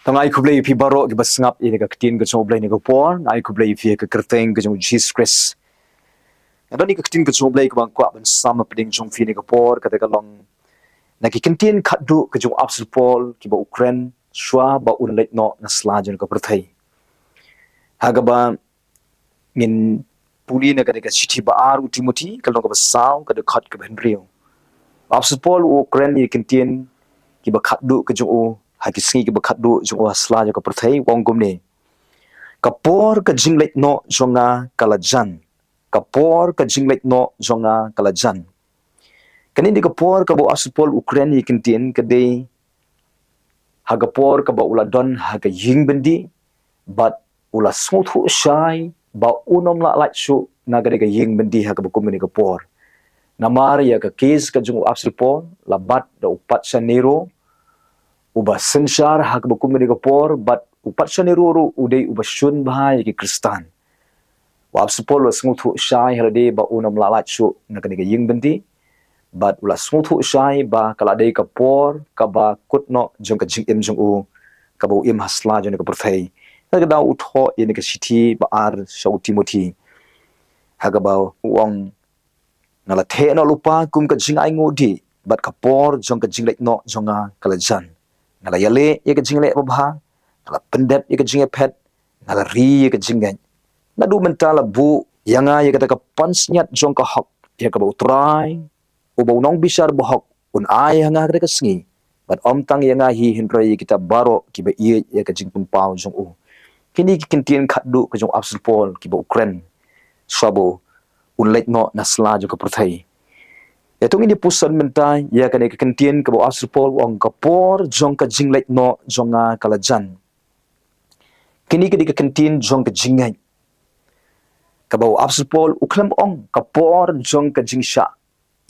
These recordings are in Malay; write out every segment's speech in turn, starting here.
Tangai kublai pi baro ki basngap ini ka tin ka choblai ni ka por ngai kublai pi ka kerteng ka jong Jesus Christ. Adoni ka tin ka choblai ka bang kwa ban sama peding jong fi ni ka por ka te ka long na ki kentin khadu ka jong apsul pol ki ba Ukraine shwa ba unlait no na slajon ka perthai. Haga ba min puli na ka de ka city ba ar Timothy ka long ka ba saw ka de khat ka ben rio. Apsul pol Ukraine ni kentin ki ba khadu ka jong haki singi ki bakat du jong asla jo ka perthai wong gumne kapor ka jingleitnoh jonga kalajan kapor ka jingleitnoh jonga kalajan kani di kapor ka bo asupol Ukraine kintin ka de hagapor ka ba uladon haga ying bendi but ula smuthu shai ba unom la like shu naga de ka ying bendi haga ba kumni kapor namar ya ka case ka jong asupol labat da upat sanero uba sensar hak bakum ni kapor but upat shaniruru udai uba shun bahai ki kristan wa apsupol wa smuthu shai halade ba unam lalat shu nakani ka ying benti but ula smuthu shai ba kala dei kapor ka ba kutno jong ka jing im jong u ka ba im hasla jong ka perthai ka da utho in ka city ba ar shau Timothy haga ba wong nala the no lupa kum ka jing ai ngodi but kapor jong ka jing leitnoh jonga kalajan ngala yale ye ka jingle babha ngala pendep ye ka jingle pet ngala ri ye ka jingle na du mentala bu yanga ye ka pansnyat jong ka hok ye ka ba utrai u ba nong bisar ba hok un ai hanga ka sngi but om tang yanga hi hindrai kita baro ki ba ye ka jing pun pau jong u kini ki kintin khadu ka jong apsul pol ki ba Ukraine swabo un leitnoh nasla jong ka perthai Yatung ini pusan mentai ya kan kentien ke bawah asupol wong kapor jong ka jingleitnoh jonga kalajan. Kini ke kentien jong ka jingai. Ke bawah asupol uklam ong kapor jong ka jingsha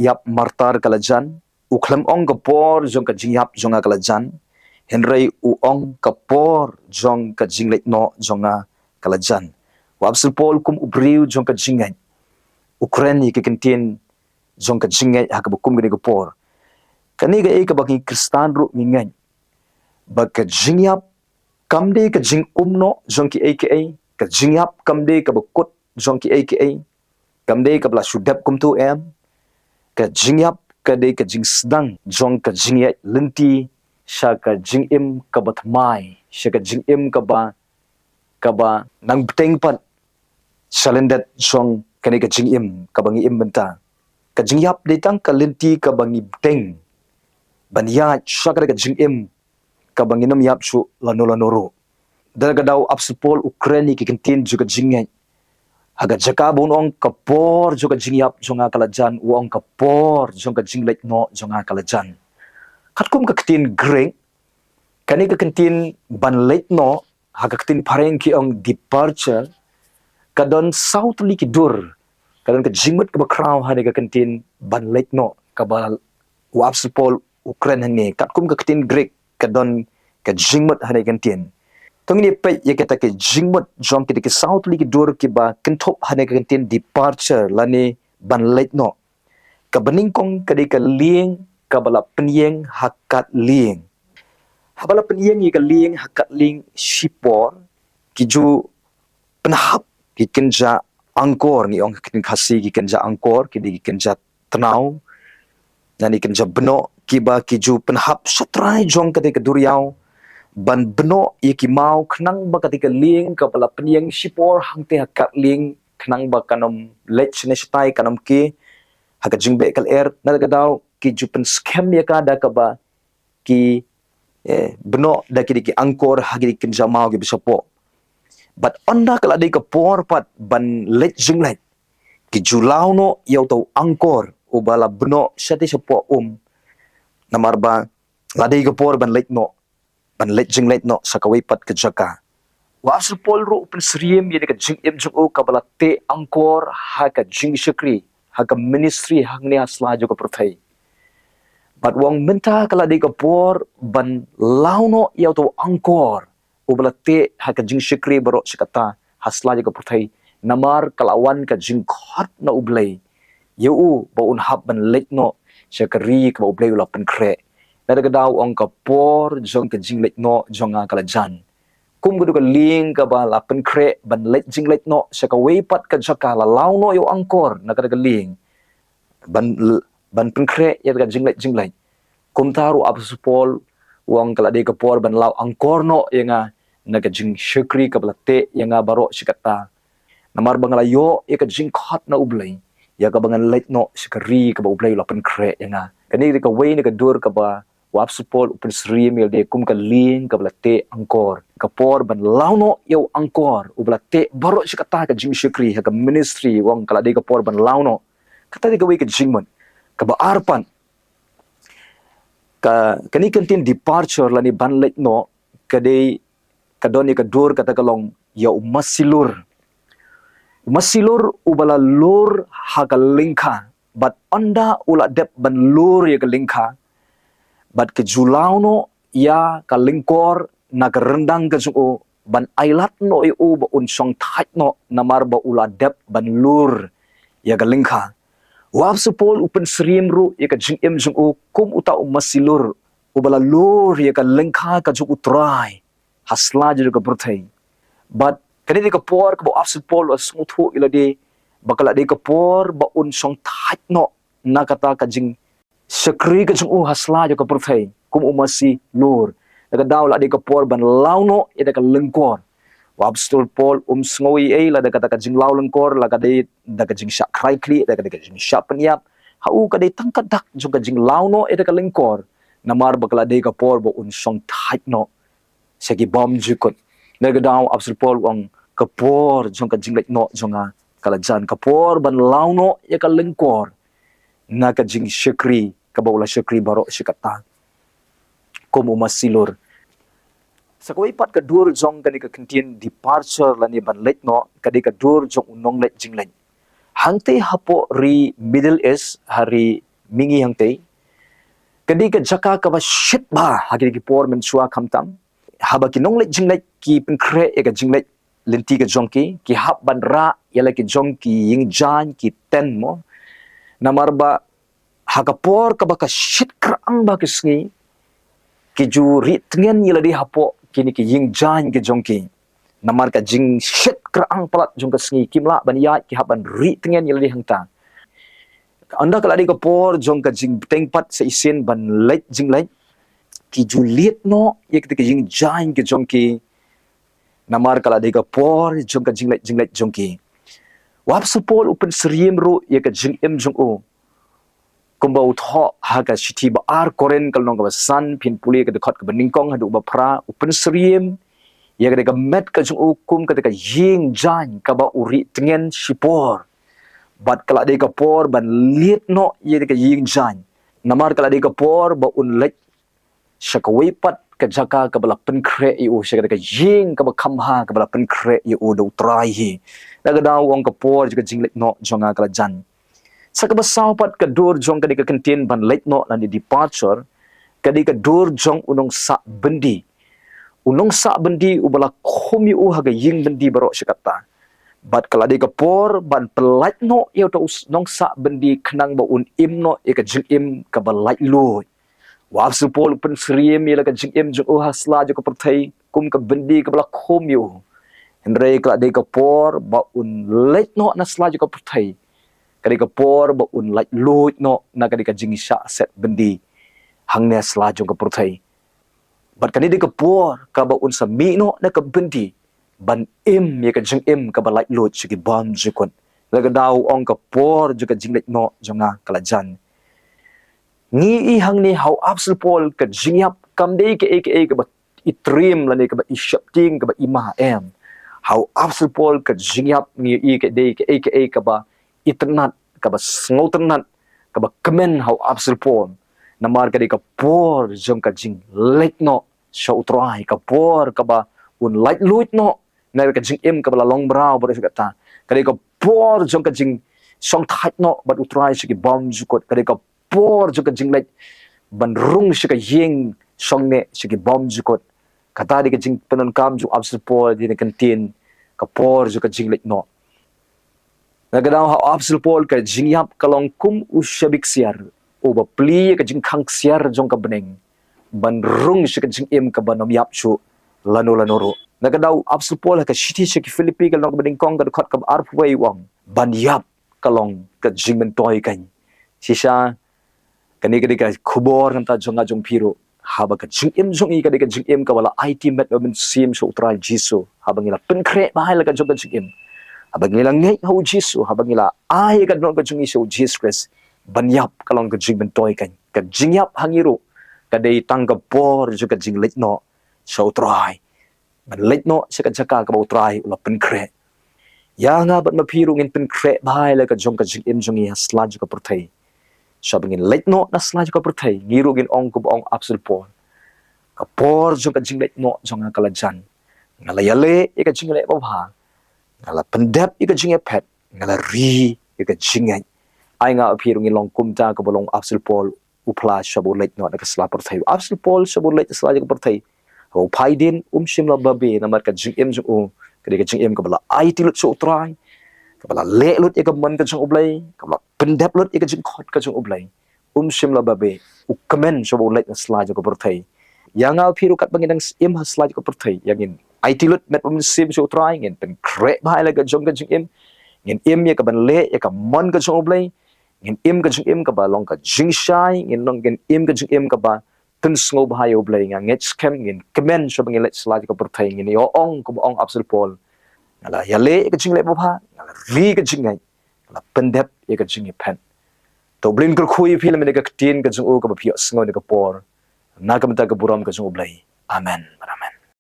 yap martar kalajan. Uklam ong kapor jong ka jingyap jonga kalajan. Henry uong kapor jong ka jingleitnoh jonga kalajan. Wa asupol kum ubriu jong ka jingai. Ukraine ke kentien jong ka jingai ha ka bukum gani gopor kani ga ka bagi kristan ru mingai ba ka jingyap kamde ka jing umno jong ki aka ka jingyap kamde ka bukut jong ki aka kamde ka bla shudap kum tu em ka jingyap ka de ka jing sedang jong ka jingyai lenti sha ka jingim ka batmai sha ka jingim ka ba nang beteng pat salendat jong kani ka jingim ka bangi im benta ka jingyap detang ka lenti ka bangi teng banya shakra ka jingim ka bangi nam yap su lano daga daw apsupol Ukraine ki kentin juga jingai haga jaka bunong kapor juga jingyap jonga kalajan uong kapor jonga jingleitnoh jonga kalajan katkum ka kentin greng kani ka kentin ban leitnoh haga kentin pareng ki ong departure kadon south li ki dur kadang ka jingmut ka bakraw ha ka kentin ban leitnoh ka ba wap supol Ukraine hane katkum ka kentin Greek kadon ka jingmut ha kentin tong ni pe ye kata ke jingmut jong ki south li ki dur ki ba kentop ha ka kentin departure lani ban leitnoh ka beningkong ka ka lieng ka bala penyeng hakat lieng habala penyeng ye ka lieng hakat lieng shipor ki ju penahap ki kenja angkor ni ong kin khasi ki kenja angkor ki di kenja tenau dan di kenja beno ki ba ki ju penhap satrai jong ka ke duriau ban beno ye ki mau khnang ba ka ling ka bala penyeng sipor hangte hakat ling khnang ba kanom lech ne stai kanom ki haka jingbe kal er na ka daw ki ju pen scam ye ka da ka ba ki beno da ki angkor hagi kenja mau ki bisapo but onda kala dei ka por pat ban let jinglait ki julau no yau tau angkor ubala beno syati sepo namar ba la dei ka por ban let jinglait no sakawai pat ke jaka wa supol ro pen sriem ye ka jing em jung o ka bala te angkor ha ka jing shakri ha ka ministry hang ne asla jo ka prothai but wong menta kala dei ka por ban launo yau tau angkor ubalate ha ka jing shikri baro sikata hasla jaga puthai namar kalawan ka jing khot na ublay yeu ba un hab ban leitnoh shakari ka ublay ula pen kre daw ong kapor jong ka jingleitnoh jonga kalajan kum gudu ka ling ka ba la penkre ban let jingleitnoh sa ka weipat ka jaka la launo yo angkor na ka ling ban ban penkre ya ka jingleit kum taru apsupol wang kala de kapor ban lau angkor no yanga na ka jing shukri ka blate yanga baro sikata namar bangala yo ya ka jing khat na ublay ya ka bangan leitnoh sikari ka ba ublay la penkre yanga kani ka way ni ka dur ka ba wap supol upin sri mil de kum ka ling ka blate angkor kapor ban launo yo angkor ublate baro sikata ka jing shukri ka ministry wang kala de kapor ban launo kata de ka way ka jingman ka ba arpan ka kani kantin departure lani ban leitnoh kadai kadoni ka dur kata kalong ya masilur ubala lur haga lingka but anda ula dep ban lur ya ka lingka but ke julauno ya ka lingkor na ka rendang ka suo ban ailat no u ba un song thait no namar ba ula dep ban lur ya ka lingka wap supol upen srim ru ya ka jing em jung u kum uta masilur ubala lur ya ka lingka ka ju utrai hasla ju ka berthai but kani ka por ka ba supol asmuthu ila de bakala de ka por ba un song thait no na kata ka jing sakri ka jung hasla jo ka berthai kum umasi lur daga daw la de ka por ban launo ida ka lengkor wab stul pol sngoy e la daga ka jing law lengkor la ka de daga jing sha krai kli daga jing sha penyap hau ka de tangkat dak jo ka jing launo ida ka lengkor namar bakala de ka por ba un song thait no segi bom jukot daga daw absul pol wang ka por jong ka jing leitnoh jonga kalajan ka por ban launo ya ka lengkor na ka jing shukri ka bawla shukri baro shikata komu masilur sakoi pat ka dur jong kani ka kantin departure lani ban leitnoh kadi ka dur jong unong let jinglen hangte hapo ri middle east hari mingi hangte kadi ka jaka ka ba shit ba hagi ki por men chua khamtam haba ki nong let jinglet ki penkre ka jinglet lenti ka jongki ki hap ban ra yala ki jongki ying jan ki ten mo namar ba hakapor ka ba ka shit krang ba kisngi ki ju ri tngen yala di hapo kini ki ying jan ki jongki namar ka jing shit krang palat jong ka sngi kimla ban ya ki hap ban ri tngen yala di hangta anda kala di ka por jong ka jing tengpat sa isin ban let jing let ki ju liet no ye ki ying jan ki jongki namar kala de ka por jong ka jinglet jongki wap supol upen sriem ru ye ka jing em jong o kumba utho ha ka shiti ba ar koren kal nong ka san pin puli ka de khot ka beningkong hadu ba pra upen sriem ye ka de ka met ka jong o kum ka de ka ying jan ka ba uri tengen shipor bat kala de ka por ban liet no ye de ka ying jan namar kala de ka por ba un lek shakawai pat ka jaka ka bala penkre iu shaka ka ying ka ba khamha ka bala penkre iu do trai hi daga daw ong ka por ka jingleitnoh jonga kala jan saka ba saw pat ka dur jong ka di ka kantin ban leitnoh lan di departure ka di ka dur jong unong sa bendi ubala khomi u haga ying bendi baro shakata bat kala di ka por ban pelaitno iu to nong sa bendi khnang ba un imno e ka jing im ka ba lait lo wap supol pen sriem yela ka jing em jo hasla jo ka perthai kum ka bendi ka bla khom yu henre kala de ka por ba un leit no na sla jo ka perthai ka de ka por ba un lait lut no na ka de ka jing sha set bendi hangne sla jo ka perthai bat ka de ka por ka ba un sami no na ka bendi ban em ye ka jing em ka ba lait lut chi ki bam ji kon la ka daw ong ka por jo ka jing leit no jonga kala jan ni i hang ni how absol pol ka jingyap kam de ke ba itrim la ne ka ba ishapting ka ba ima em how absol pol ka jingyap ni i ke de ke ka ba itnat ka ba snotnat ka ba kemen how absol pol namar ka de ka por jong ka jing lek no sha utrai ka por ka ba un light lut no na ka jing em ka ba long brow ba ka ta ka de ka por jong ka jing song thait no ba utrai shi ki bom jukot ka de ka por juga jinglek ban rung shika ying songne shiki bom jukot kata di ka jing penon kam ju absul pol di kantin ka por juga jinglek no nagadaw ha absul pol ka jingyap kalong kum ushabik siar o ba pli ka jing khang siar jong ka beneng ban rung shi ka jing em ka ban nom yap chu lano ro nagadau Apostol Paul ka shiti shi ki Filipi ka long ka bading kong ka khot ka arpway wang ban yap kalong ka jing men toy kan sisa kani ka khubor kan ta jonga jong piro haba ka jing em jong I ka jing em ka wala IT met men sim so utral jisu haba ngila pen kre bahai la ka jong ka jing em haba ngila ngai ho jisu haba ngila ai ka don ka jing iso Jesus Christ ban yap kalong ka jing men toy kan ka jing yap hangiro ka dei tang ka por ju ka jing letno so utrai ban letno se ka jaka ka utrai la pen kre ya nga bat mapiru ngin pen kre bahai la ka jong ka jing em jong I hasla ju ka perthai sabingin letno na slaj ka perthai ngirugin ong ko ong Apostol Paul ka por jong ka jing letno jong ka lajan ngala yale ka jing le ba ngala pendep ka jing pet ngala ri ka jing ai nga aphiru ngin long kumta ka bolong Apostol Paul upla shabu letno na ka sla perthai Apostol Paul shabu let slaj ka perthai ho phaidin shimla babe na mar ka jing em jong ka jing em ka bala ai tilut so trai kabala le lut ka man ka jong oblay kabala pendep lut ka jing khot ka jong oblay shimla babe ukmen so let na slide ka perthai yang al phiru kat bangin im ha slide ka perthai yangin IT lut met sim so trying in pen kre bhai la ka jong im ngin im ya ka ban le ya ka man ka jong oblay ngin im ka jong im ka ba long ka jing shai ngin long ngin im ka jong im ka ba tun sngo bhai oblay nga nget scam ngin kemen so bangin let slide ka perthai ngin yo ong ko ong Apostol Paul ngala yale ka jing le ba ngala ri ka jing ngai ngala pendep ka jing pen to blin kul khui film ne ka tin ka jung o ka ba phi sngo ne ka por na ka mata ka buram ka jung oblai amen amen